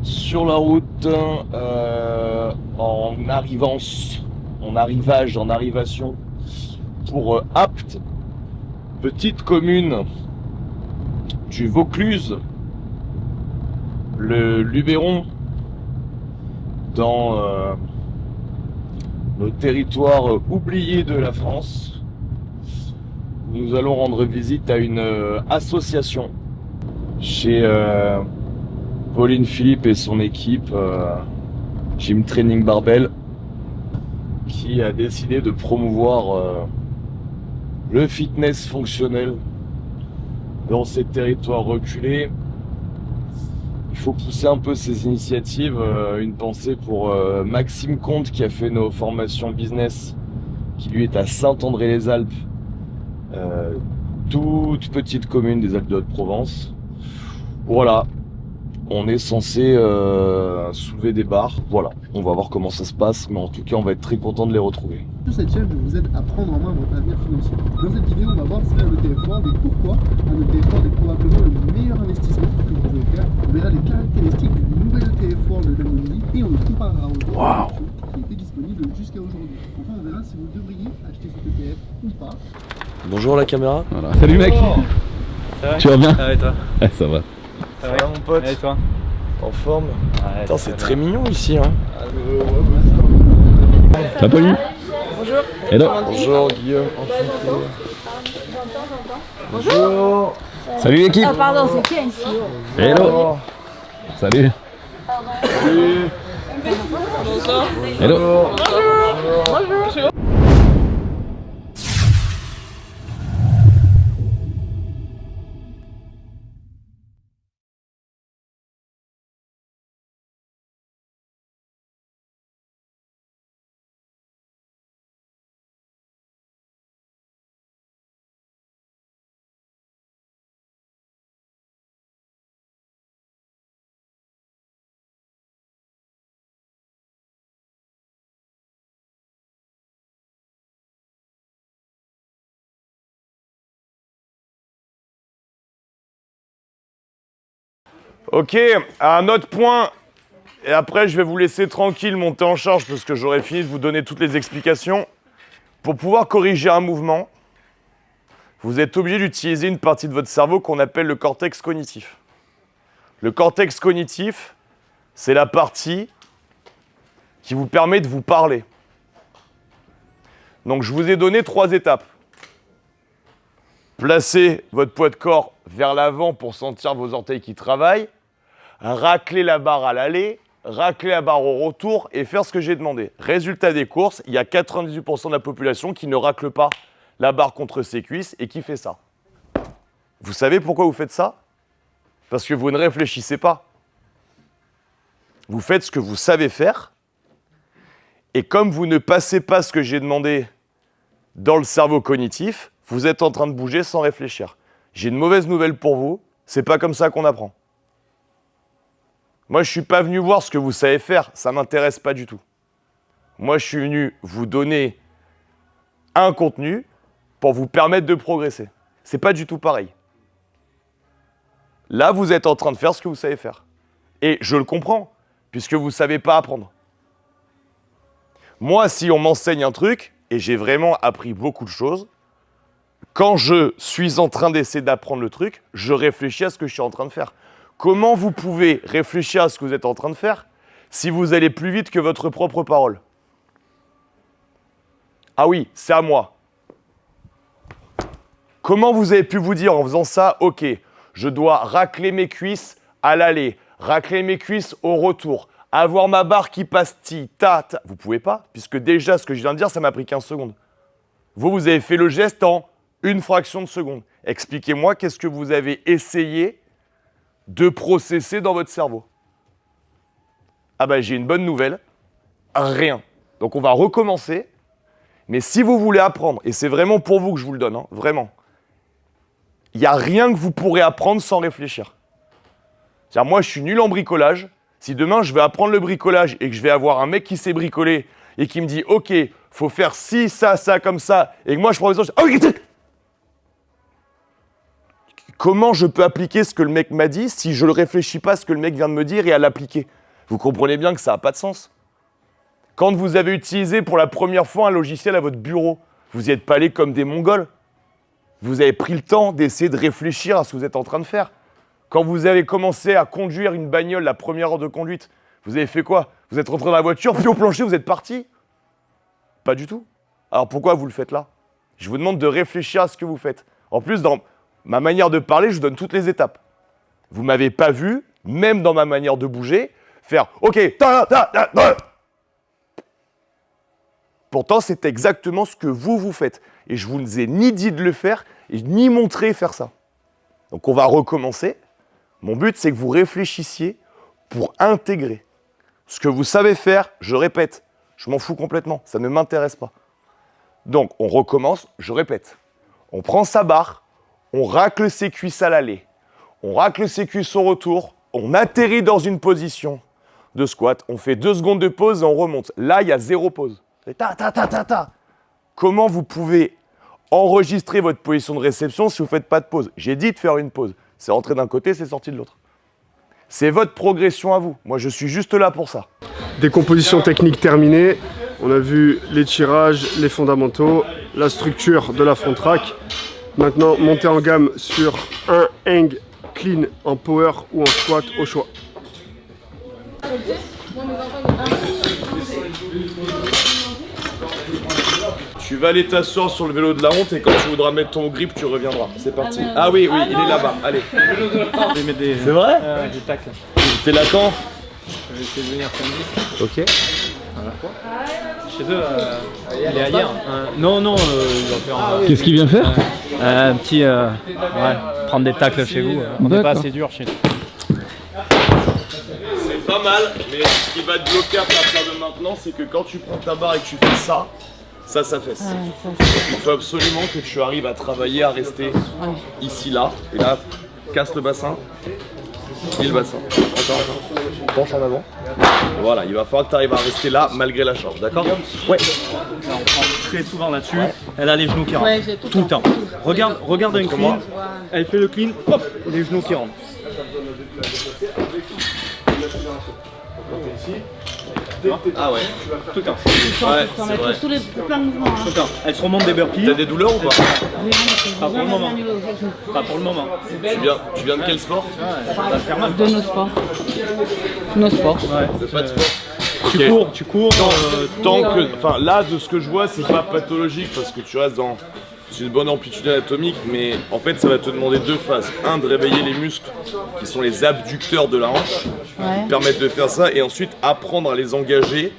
Sur la route, en arrivation pour Apt, petite commune du Vaucluse, le Luberon, dans nos territoires oubliés de la France. Nous allons rendre visite à une association chez Pauline Philippe et son équipe Gym Training Barbell, qui a décidé de promouvoir le fitness fonctionnel dans ces territoires reculés. Il faut pousser un peu ces initiatives. Une pensée pour Maxime Comte, qui a fait nos formations business, qui lui est à Saint-André-les-Alpes, toute petite commune des Alpes de Haute-Provence. Voilà, on est censé soulever des barres. Voilà, on va voir comment ça se passe, mais en tout cas on va être très content de les retrouver. Cette chaîne vous aide à prendre en main votre avenir financier. Dans cette vidéo, on va voir ce qu'est un ETF World et pourquoi un ETF World est probablement le meilleur investissement que vous pouvez faire. On verra les caractéristiques du nouvel ETF World d'Amundi et on le comparera aux autres qui étaient disponibles jusqu'à aujourd'hui. Enfin, on verra si vous devriez acheter cet ETF ou pas. Bonjour la caméra. Voilà. Salut mec. Ça va? Tu vas bien? Ça va et toi? Ouais, ça va. Ça va mon pote? Et toi? En forme? Ouais, Putain, c'est très mignon ici, hein. Ça va Pauline? Bonjour. Hello. Bonjour Guillaume. Bonjour. Salut l'équipe. Ah pardon, c'est qui ici? Hello. Salut. Hello. Ok, à un autre point, et après je vais vous laisser tranquille monter en charge parce que j'aurai fini de vous donner toutes les explications. Pour pouvoir corriger un mouvement, vous êtes obligé d'utiliser une partie de votre cerveau qu'on appelle le cortex cognitif. Le cortex cognitif, c'est la partie qui vous permet de vous parler. Donc je vous ai donné 3 étapes. Placez votre poids de corps vers l'avant pour sentir vos orteils qui travaillent, racler la barre à l'aller, racler la barre au retour et faire ce que j'ai demandé. Résultat des courses, il y a 98% de la population qui ne racle pas la barre contre ses cuisses et qui fait ça. Vous savez pourquoi vous faites ça? Parce que vous ne réfléchissez pas. Vous faites ce que vous savez faire et comme vous ne passez pas ce que j'ai demandé dans le cerveau cognitif, vous êtes en train de bouger sans réfléchir. J'ai une mauvaise nouvelle pour vous, c'est pas comme ça qu'on apprend. Moi, je suis pas venu voir ce que vous savez faire, ça m'intéresse pas du tout. Moi, je suis venu vous donner un contenu pour vous permettre de progresser. C'est pas du tout pareil. Là, vous êtes en train de faire ce que vous savez faire. Et je le comprends, puisque vous savez pas apprendre. Moi, si on m'enseigne un truc, et j'ai vraiment appris beaucoup de choses, quand je suis en train d'essayer d'apprendre le truc, je réfléchis à ce que je suis en train de faire. Comment vous pouvez réfléchir à ce que vous êtes en train de faire si vous allez plus vite que votre propre parole? Ah oui, c'est à moi. Comment vous avez pu vous dire en faisant ça, ok, je dois racler mes cuisses à l'aller, racler mes cuisses au retour, avoir ma barre qui passe ta. Vous pouvez pas, puisque déjà ce que je viens de dire, ça m'a pris 15 secondes. Vous avez fait le geste en une fraction de seconde. Expliquez-moi qu'est-ce que vous avez essayé de processer dans votre cerveau. Ah ben j'ai une bonne nouvelle, rien. Donc on va recommencer, mais si vous voulez apprendre, et c'est vraiment pour vous que je vous le donne, hein, vraiment, il n'y a rien que vous pourrez apprendre sans réfléchir. C'est-à-dire moi je suis nul en bricolage, si demain je vais apprendre le bricolage et que je vais avoir un mec qui sait bricoler et qui me dit ok, faut faire ci, ça, ça, comme ça, et que moi je prends les autres, Comment je peux appliquer ce que le mec m'a dit si je ne réfléchis pas à ce que le mec vient de me dire et à l'appliquer? Vous comprenez bien que ça n'a pas de sens. Quand vous avez utilisé pour la première fois un logiciel à votre bureau, vous n'y êtes pas allé comme des Mongols. Vous avez pris le temps d'essayer de réfléchir à ce que vous êtes en train de faire. Quand vous avez commencé à conduire une bagnole la première heure de conduite, vous avez fait quoi? Vous êtes rentré dans la voiture, puis au plancher, vous êtes parti? Pas du tout. Alors pourquoi vous le faites là? Je vous demande de réfléchir à ce que vous faites. En plus, dans ma manière de parler, je vous donne toutes les étapes. Vous ne m'avez pas vu, même dans ma manière de bouger, faire « OK, Pourtant, c'est exactement ce que vous faites. Et je ne vous ai ni dit de le faire, et ni montré faire ça. Donc on va recommencer. Mon but, c'est que vous réfléchissiez pour intégrer. Ce que vous savez faire, je répète, je m'en fous complètement, ça ne m'intéresse pas. Donc on recommence, je répète. On prend sa barre, on racle ses cuisses à l'aller, on racle ses cuisses au retour, on atterrit dans une position de squat, on fait 2 secondes de pause et on remonte. Là, il y a 0 pause. Comment vous pouvez enregistrer votre position de réception si vous ne faites pas de pause? J'ai dit de faire une pause. C'est rentré d'un côté, c'est sorti de l'autre. C'est votre progression à vous. Moi, je suis juste là pour ça. Décomposition technique terminée. On a vu les tirages, les fondamentaux, la structure de la front rack. Maintenant, monter en gamme sur un hang clean en power ou en squat au choix. Tu vas aller t'asseoir sur le vélo de la honte et quand tu voudras mettre ton grip, tu reviendras. C'est parti. Ah oui, il est là-bas. Allez. C'est vrai? Des tacles. T'es là quand? Je vais essayer de venir samedi. Ok. Voilà. Chez eux, il est ailleurs. Non, il va faire Qu'est-ce qu'il vient faire? un petit. Prendre des tacles chez vous. On n'est pas assez dur chez nous. C'est pas mal, mais ce qui va te bloquer à partir de maintenant, c'est que quand tu prends ta barre et que tu fais ça, ça fesse. Il faut absolument que tu arrives à travailler, à rester ici, là, et là, casse le bassin, et le bassin. Attends, penche en avant. Voilà, il va falloir que tu arrives à rester là, malgré la charge, d'accord? Ouais. Là, on prend très souvent là-dessus. Elle a les genoux qui rentrent. Ouais, j'ai tout le temps. Regarde un clean. Elle fait le clean, hop, les genoux qui rentrent. Ah ouais. Tout le temps. Ouais, c'est vrai. tous les plein de mouvements. Tout le temps. Elle se remonte des burpees. T'as des douleurs ou pas? Pas pour le moment. Pas pour le moment. Tu viens de quel sport? Ça va faire mal. De nos sports. Nos sports. C'est pas de sport. Tu cours. Enfin là, de ce que je vois, c'est pas pathologique parce que tu restes dans une bonne amplitude anatomique, mais en fait, ça va te demander 2 phases. Un, de réveiller les muscles qui sont les abducteurs de la hanche, qui permettent de faire ça, et ensuite apprendre à les engager.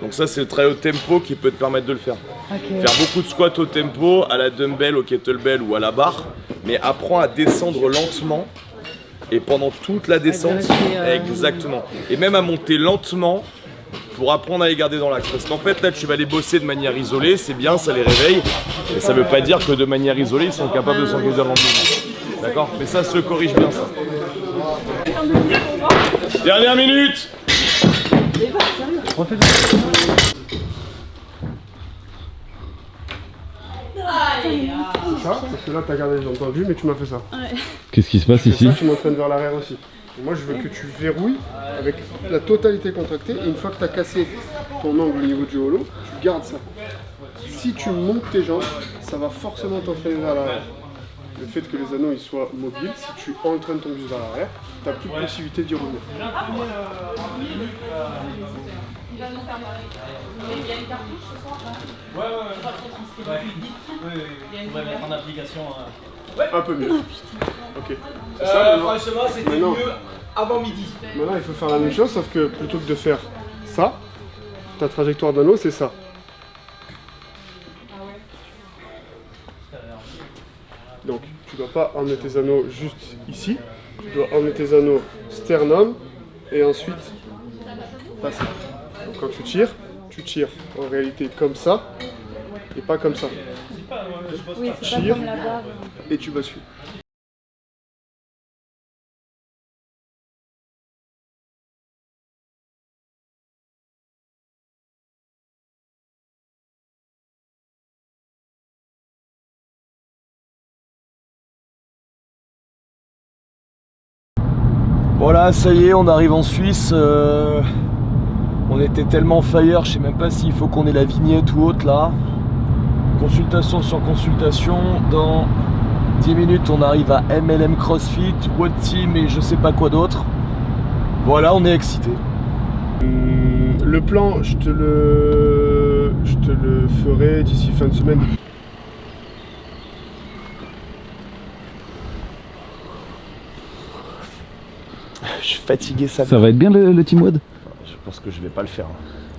Donc ça, c'est le travail au tempo qui peut te permettre de le faire. Faire beaucoup de squats au tempo, à la dumbbell, au kettlebell ou à la barre, mais apprends à descendre lentement. Et pendant toute la descente, exactement. Et même à monter lentement pour apprendre à les garder dans l'axe. Parce qu'en fait, là, tu vas les bosser de manière isolée, c'est bien, ça les réveille. Mais ça veut pas dire que de manière isolée, ils sont capables de s'engager dans le mouvement. D'accord? Mais ça se corrige bien, ça. Dernière minute! Ça, parce que là t'as gardé les jambes tendues, mais tu m'as fait ça. Qu'est-ce qui se passe ici? Ça, tu m'entraînes vers l'arrière aussi. Et moi je veux que tu verrouilles avec la totalité contractée, et une fois que tu as cassé ton angle au niveau du holo, tu gardes ça. Si tu montes tes jambes, ça va forcément t'entraîner vers l'arrière. Le fait que les anneaux ils soient mobiles, si tu entraînes ton buste vers l'arrière, tu n'as plus de possibilité d'y revenir. On va mettre en application. Un peu mieux. Ok. C'est ça, Franchement, c'était Maintenant. mieux avant midi. Maintenant, il faut faire la même chose, sauf que plutôt que de faire ça, ta trajectoire d'anneau, c'est ça. Donc, tu ne dois pas emmener tes anneaux juste ici. Tu dois emmener tes anneaux sternum et ensuite passer. Donc, quand tu tires en réalité comme ça et pas comme ça. Oui, Tu c'est pas tires comme la barre. et tu bascules. Voilà, ça y est, on arrive en Suisse. On était tellement fire, je sais même pas s'il faut qu'on ait la vignette ou autre là. Consultation sur consultation. Dans 10 minutes, on arrive à MLM CrossFit, What Team et je sais pas quoi d'autre. Voilà, on est excité. Le plan, je te le ferai d'ici fin de semaine. Je suis fatigué, ça. Ça va être bien le Team WOD? Je pense que je vais pas le faire.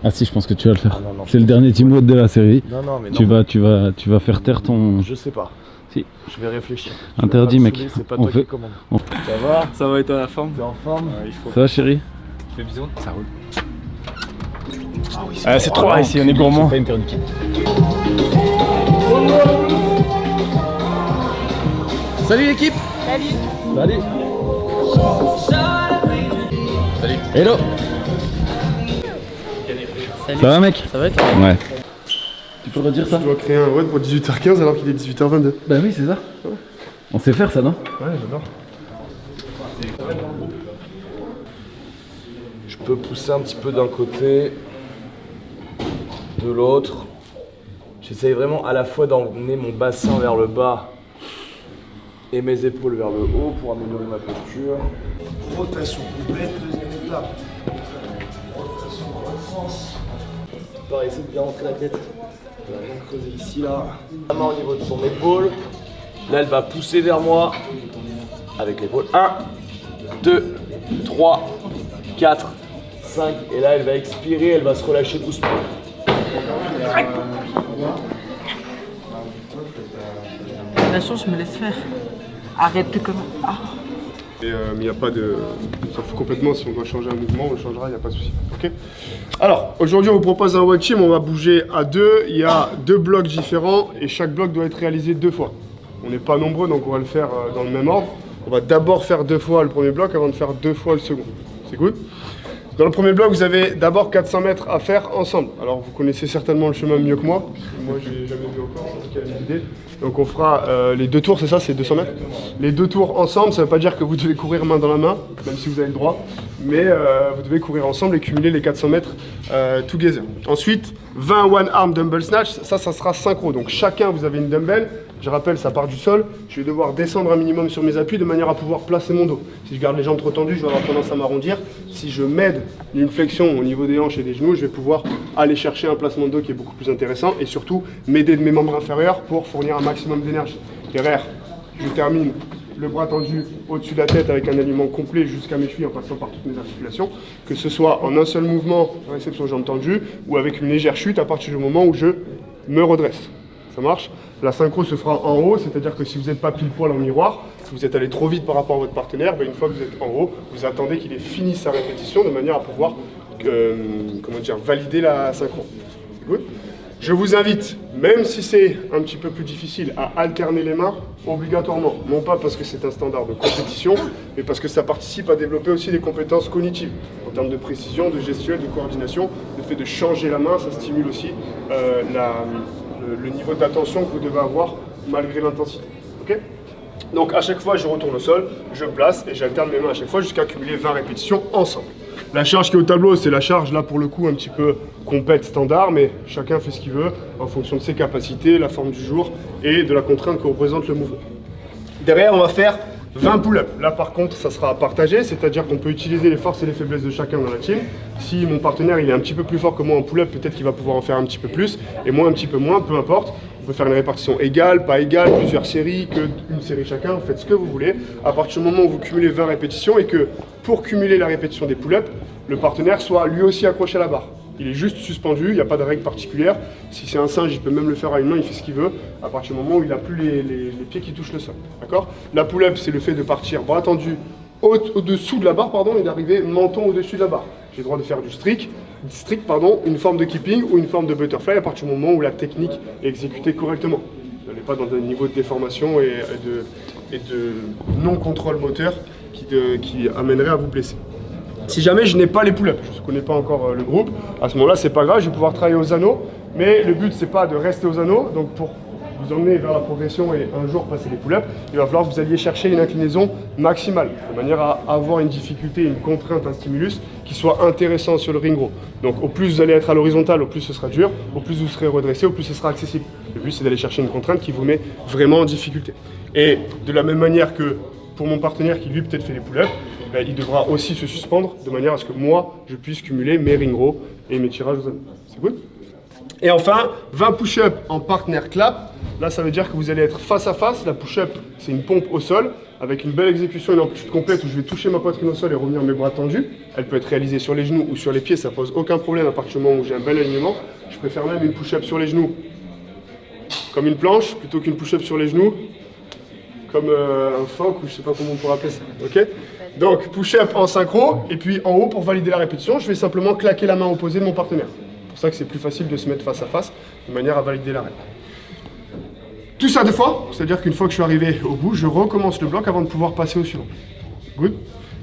Ah si, je pense que tu vas le faire. Ah, non, c'est le dernier Team WOD de la série. Non, mais Tu vas faire taire ton... Je sais pas. Si. Je vais réfléchir. Interdit, Je vais mec. pas me saouler, c'est pas On toi fait- qui commande. Ça va? Ça va être à la forme. T'es en forme? Il faut. Ça va, chérie? Fais bisous. Ça roule. C'est trop ici, on est gourmand. Pas me faire une petite. Salut l'équipe! Salut. Salut! Hello! Ça va mec? Ça va et toi? Ouais. Tu peux redire ça? Je dois créer un WOD pour 18h15 alors qu'il est 18h22. Bah oui, c'est ça. On sait faire ça, non? Ouais, j'adore. Je peux pousser un petit peu d'un côté, de l'autre. J'essaye vraiment à la fois d'emmener mon bassin vers le bas et mes épaules vers le haut pour améliorer ma posture. Rotation complète, deuxième étape. Rotation dans l'autre sens. Pareil, essaye de bien rentrer la tête. Elle va bien creuser ici, là. La main au niveau de son épaule. Là, elle va pousser vers moi avec l'épaule. 1, 2, 3, 4, 5. Et là, elle va expirer, elle va se relâcher doucement. La chance, je me laisse faire. Arrête de comment. Ah. Mais il n'y a pas de... On s'en fout complètement, si on doit changer un mouvement, on le changera, il n'y a pas de souci. Ok. Alors, aujourd'hui, on vous propose un One Team, on va bouger à deux. Il y a 2 blocs différents et chaque bloc doit être réalisé 2 fois. On n'est pas nombreux, donc on va le faire dans le même ordre. On va d'abord faire 2 fois le premier bloc avant de faire 2 fois le second. C'est good? Dans le premier bloc, vous avez d'abord 400 mètres à faire ensemble. Alors, vous connaissez certainement le chemin mieux que moi, puisque moi, je l'ai jamais vu encore, en tout cas, une idée. Donc, on fera les 2 tours, c'est ça, c'est 200 mètres. Les 2 tours ensemble, ça ne veut pas dire que vous devez courir main dans la main, même si vous avez le droit, mais vous devez courir ensemble et cumuler les 400 mètres together. Ensuite, 20 one arm dumbbell snatch, ça sera synchro. Donc, chacun, vous avez une dumbbell. Je rappelle, ça part du sol. Je vais devoir descendre un minimum sur mes appuis de manière à pouvoir placer mon dos. Si je garde les jambes trop tendues, je vais avoir tendance à m'arrondir. Si je m'aide d'une flexion au niveau des hanches et des genoux, je vais pouvoir aller chercher un placement de dos qui est beaucoup plus intéressant et surtout m'aider de mes membres inférieurs pour fournir un maximum d'énergie. Derrière, je termine le bras tendu au-dessus de la tête avec un alignement complet jusqu'à mes chevilles en passant par toutes mes articulations, que ce soit en un seul mouvement, réception jambes tendues, ou avec une légère chute à partir du moment où je me redresse. Ça marche. La synchro se fera en haut, c'est-à-dire que si vous n'êtes pas pile poil en miroir, si vous êtes allé trop vite par rapport à votre partenaire, ben une fois que vous êtes en haut, vous attendez qu'il ait fini sa répétition de manière à pouvoir valider la synchro. Good. Je vous invite, même si c'est un petit peu plus difficile, à alterner les mains obligatoirement. Non pas parce que c'est un standard de compétition, mais parce que ça participe à développer aussi des compétences cognitives. En termes de précision, de gestuelle, de coordination, le fait de changer la main, ça stimule aussi le niveau d'attention que vous devez avoir malgré l'intensité. Okay. Donc à chaque fois, je retourne au sol, je place et j'alterne mes mains à chaque fois jusqu'à cumuler 20 répétitions ensemble. La charge qui est au tableau, c'est la charge là pour le coup un petit peu compète standard, mais chacun fait ce qu'il veut en fonction de ses capacités, la forme du jour et de la contrainte que représente le mouvement. Derrière, on va faire 20 pull-ups. Là par contre, ça sera à partager, c'est-à-dire qu'on peut utiliser les forces et les faiblesses de chacun dans la team. Si mon partenaire il est un petit peu plus fort que moi en pull-up, peut-être qu'il va pouvoir en faire un petit peu plus, et moi un petit peu moins, peu importe. On peut faire une répartition égale, pas égale, plusieurs séries, qu'une série chacun, vous faites ce que vous voulez. À partir du moment où vous cumulez 20 répétitions et que pour cumuler la répétition des pull-ups, le partenaire soit lui aussi accroché à la barre. Il est juste suspendu, il n'y a pas de règle particulière. Si c'est un singe, il peut même le faire à une main, il fait ce qu'il veut, à partir du moment où il n'a plus les pieds qui touchent le sol. D'accord ? La pull-up, c'est le fait de partir bras tendu au-dessous de la barre, et d'arriver menton au-dessus de la barre. J'ai le droit de faire du strict, une forme de keeping ou une forme de butterfly à partir du moment où la technique est exécutée correctement. Vous n'allez pas dans un niveau de déformation et de non-contrôle moteur qui amènerait à vous blesser. Si jamais je n'ai pas les pull-ups, je ne connais pas encore le groupe, à ce moment-là, c'est pas grave, je vais pouvoir travailler aux anneaux, mais le but, c'est pas de rester aux anneaux. Donc pour vous emmener vers la progression et un jour passer les pull-ups, il va falloir que vous alliez chercher une inclinaison maximale, de manière à avoir une difficulté, une contrainte, un stimulus qui soit intéressant sur le ring row. Donc au plus vous allez être à l'horizontale, au plus ce sera dur, au plus vous serez redressé, au plus ce sera accessible. Le but c'est d'aller chercher une contrainte qui vous met vraiment en difficulté. Et de la même manière que pour mon partenaire qui lui peut-être fait les pull-ups, ben, il devra aussi se suspendre de manière à ce que moi je puisse cumuler mes ring row et mes tirages aux anneaux. C'est good? Et enfin, 20 push-ups en partner clap. Là, ça veut dire que vous allez être face à face. La push-up, c'est une pompe au sol avec une belle exécution, une amplitude complète où je vais toucher ma poitrine au sol et revenir mes bras tendus. Elle peut être réalisée sur les genoux ou sur les pieds, ça pose aucun problème à partir du moment où j'ai un bel alignement. Je préfère même une push-up sur les genoux comme une planche plutôt qu'une push-up sur les genoux comme un phoque ou je sais pas comment on pourrait appeler ça. Ok? Donc push-up en synchro et puis en haut pour valider la répétition, je vais simplement claquer la main opposée de mon partenaire. C'est pour ça que c'est plus facile de se mettre face à face de manière à valider la règle. Tout ça 2 fois, c'est-à-dire qu'une fois que je suis arrivé au bout, je recommence le bloc avant de pouvoir passer au suivant. Good.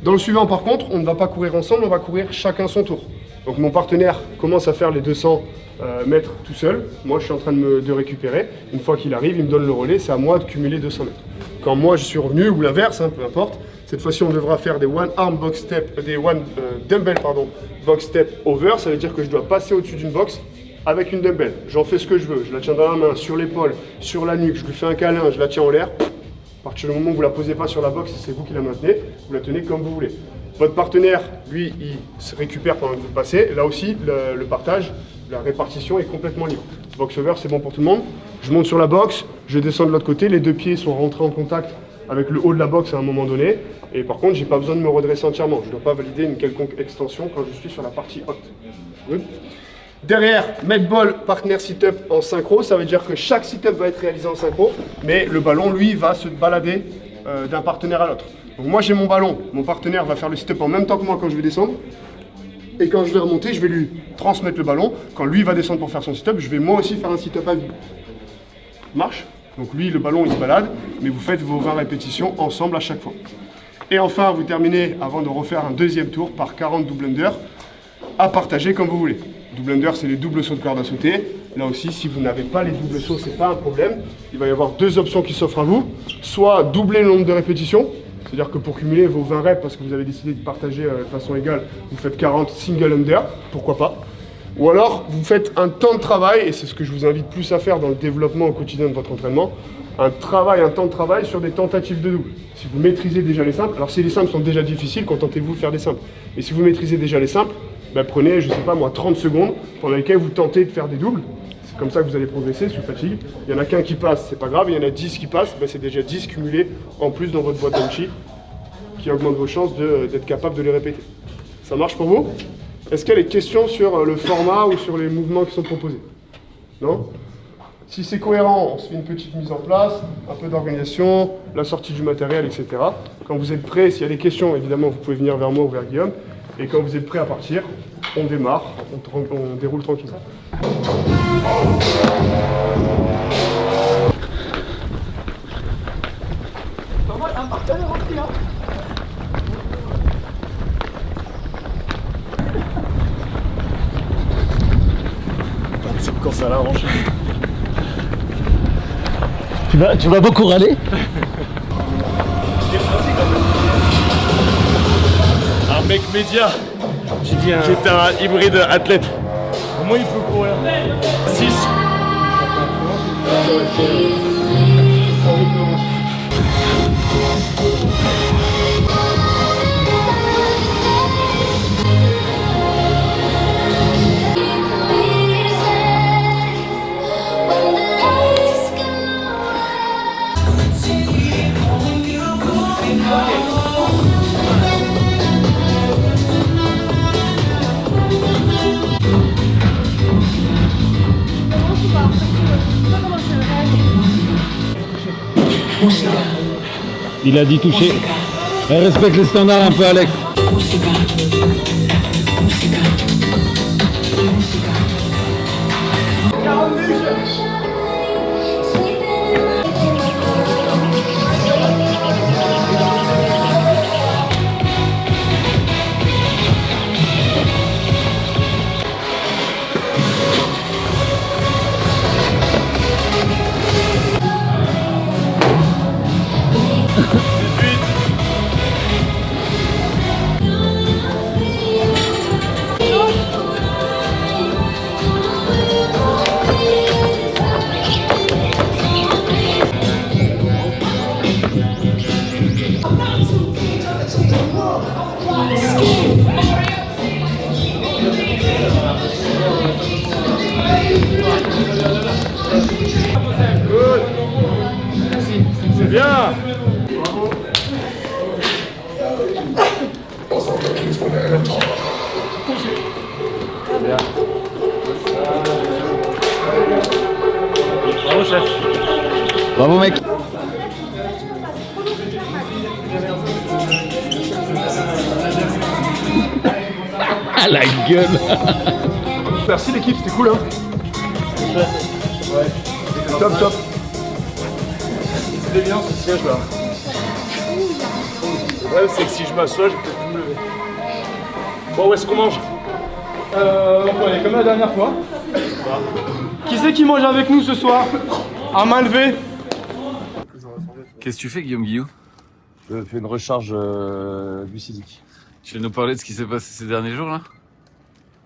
Dans le suivant, par contre, on ne va pas courir ensemble, on va courir chacun son tour. Donc mon partenaire commence à faire les 200 mètres tout seul. Moi, je suis en train de récupérer. Une fois qu'il arrive, il me donne le relais, c'est à moi de cumuler 200 mètres. Quand moi, je suis revenu, ou l'inverse, hein, peu importe, cette fois-ci, on devra faire des one arm box step, des one dumbbell, pardon, box step over. Ça veut dire que je dois passer au-dessus d'une box avec une dumbbell. J'en fais ce que je veux. Je la tiens dans la main, sur l'épaule, sur la nuque. Je lui fais un câlin, je la tiens en l'air. À partir du moment où vous ne la posez pas sur la box, c'est vous qui la maintenez. Vous la tenez comme vous voulez. Votre partenaire, lui, il se récupère pendant que vous passez. Là aussi, le partage, la répartition est complètement libre. Box over, c'est bon pour tout le monde. Je monte sur la box, je descends de l'autre côté. Les 2 pieds sont rentrés en contact avec le haut de la box à un moment donné. Et par contre, je n'ai pas besoin de me redresser entièrement. Je ne dois pas valider une quelconque extension quand je suis sur la partie haute. Good. Derrière, med ball, partner sit-up en synchro. Ça veut dire que chaque sit-up va être réalisé en synchro, mais le ballon, lui, va se balader d'un partenaire à l'autre. Donc moi, j'ai mon ballon, mon partenaire va faire le sit-up en même temps que moi quand je vais descendre. Et quand je vais remonter, je vais lui transmettre le ballon. Quand lui va descendre pour faire son sit-up, je vais moi aussi faire un sit-up à vide. Marche? Donc lui, le ballon, il se balade, mais vous faites vos 20 répétitions ensemble à chaque fois. Et enfin, vous terminez, avant de refaire un deuxième tour, par 40 double under à partager comme vous voulez. Double under, c'est les doubles sauts de corde à sauter. Là aussi, si vous n'avez pas les doubles sauts, c'est pas un problème. Il va y avoir 2 options qui s'offrent à vous. Soit doubler le nombre de répétitions, c'est-à-dire que pour cumuler vos 20 reps, parce que vous avez décidé de partager de façon égale, vous faites 40 single under, pourquoi pas. Ou alors, vous faites un temps de travail, et c'est ce que je vous invite plus à faire dans le développement au quotidien de votre entraînement, un temps de travail sur des tentatives de double. Si vous maîtrisez déjà les simples, alors si les simples sont déjà difficiles, contentez-vous de faire des simples. Mais si vous maîtrisez déjà les simples, ben prenez, je sais pas moi, 30 secondes pendant lesquelles vous tentez de faire des doubles. C'est comme ça que vous allez progresser sous fatigue. Il y en a qu'un qui passe, c'est pas grave. Il y en a 10 qui passent, ben c'est déjà 10 cumulés en plus dans votre boîte d'Anchi qui augmente vos chances d'être capable de les répéter. Ça marche pour vous? Est-ce qu'il y a des questions sur le format ou sur les mouvements qui sont proposés? Non? Si c'est cohérent, on se fait une petite mise en place, un peu d'organisation, la sortie du matériel, etc. Quand vous êtes prêts, s'il y a des questions, évidemment, vous pouvez venir vers moi ou vers Guillaume. Et quand vous êtes prêts à partir, on démarre, on déroule tranquillement. C'est quand ça l'arrange. Tu vas beaucoup râler? Un mec média qui est un hybride athlète. Comment il peut courir 6. Il a dit toucher. Respecte les standards un peu, Alex. C'est bien. Bravo, chef. Bravo mec. Ah la gueule. Merci l'équipe, c'était cool hein. Top top. C'est bien ce siège là. Le problème c'est que si je m'assois, je peux plus me lever. Bon, où est-ce qu'on mange? On peut aller comme la dernière fois. Qui c'est qui mange avec nous ce soir? À main levée. Qu'est-ce que tu fais Guillaume Guillou? Je fais une recharge glucidique. Tu veux nous parler de ce qui s'est passé ces derniers jours là?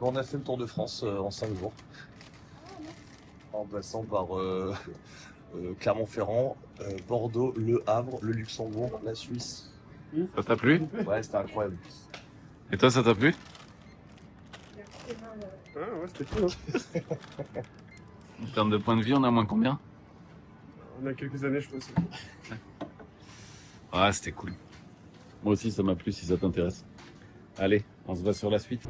On a fait le Tour de France en 5 jours. En passant par Clermont-Ferrand, Bordeaux, Le Havre, le Luxembourg, la Suisse. Ça t'a plu? Ouais, c'était incroyable. Et toi ça t'a plu? Ah ouais, c'était cool hein. En termes de point de vue on a moins combien? On a quelques années je pense. Ouais c'était cool. Moi aussi ça m'a plu si ça t'intéresse. Allez, on se va sur la suite.